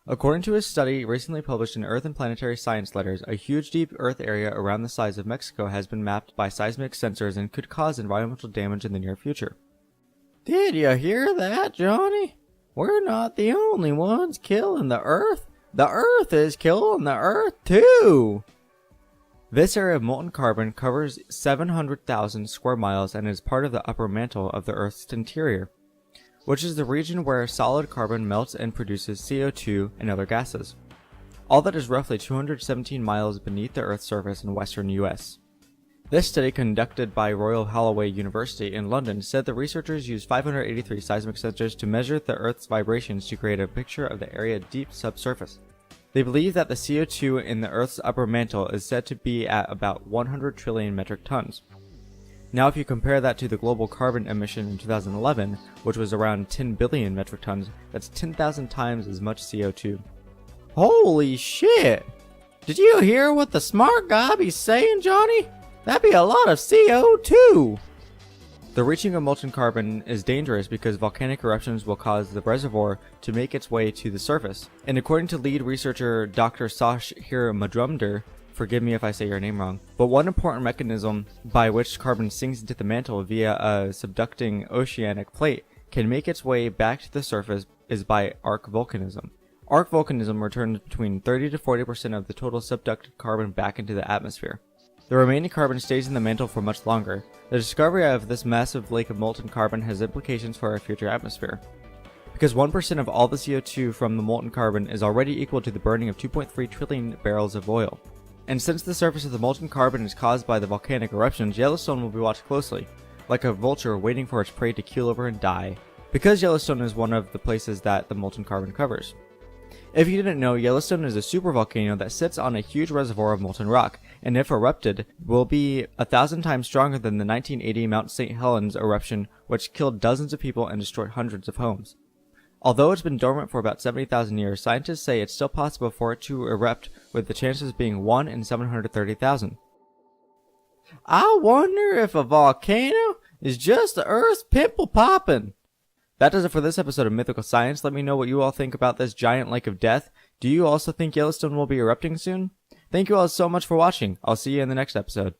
According to a study recently published in Earth and Planetary Science Letters, a huge deep Earth area around the size of Mexico has been mapped by seismic sensors and could cause environmental damage in the near future. Did you hear that, Johnny? We're not the only ones killing the Earth. The Earth is killing the Earth too. This area of molten carbon covers 700,000 square miles and is part of the upper mantle of the Earth's interior, which is the region where solid carbon melts and produces CO2 and other gases. All that is roughly 217 miles beneath the Earth's surface in western US. This study, conducted by Royal Holloway University in London, said the researchers used 583 seismic sensors to measure the Earth's vibrations to create a picture of the area deep subsurface. They believe that the CO2 in the Earth's upper mantle is said to be at about 100 trillion metric tons. Now, if you compare that to the global carbon emission in 2011, which was around 10 billion metric tons, that's 10,000 times as much CO2. Holy shit! Did you hear what the smart guy be saying, Johnny? That'd be a lot of CO2! The reaching of molten carbon is dangerous because volcanic eruptions will cause the reservoir to make its way to the surface. And according to lead researcher Dr. Sash Madrumder, forgive me if I say your name wrong, but one important mechanism by which carbon sinks into the mantle via a subducting oceanic plate can make its way back to the surface is by arc volcanism. Arc volcanism returns between 30 to 40% of the total subducted carbon back into the atmosphere. The remaining carbon stays in the mantle for much longer. The discovery of this massive lake of molten carbon has implications for our future atmosphere, because 1% of all the CO2 from the molten carbon is already equal to the burning of 2.3 trillion barrels of oil. And since the surface of the molten carbon is caused by the volcanic eruptions, Yellowstone will be watched closely, like a vulture waiting for its prey to keel over and die, because Yellowstone is one of the places that the molten carbon covers. If you didn't know, Yellowstone is a super volcano that sits on a huge reservoir of molten rock, and if erupted, will be 1,000 times stronger than the 1980 Mount St. Helens eruption, which killed dozens of people and destroyed hundreds of homes. Although it's been dormant for about 70,000 years, scientists say it's still possible for it to erupt, with the chances being 1 in 730,000. I wonder if a volcano is just the Earth's pimple popping. That does it for this episode of Mythical Science. Let me know what you all think about this giant lake of death. Do you also think Yellowstone will be erupting soon? Thank you all so much for watching. I'll see you in the next episode.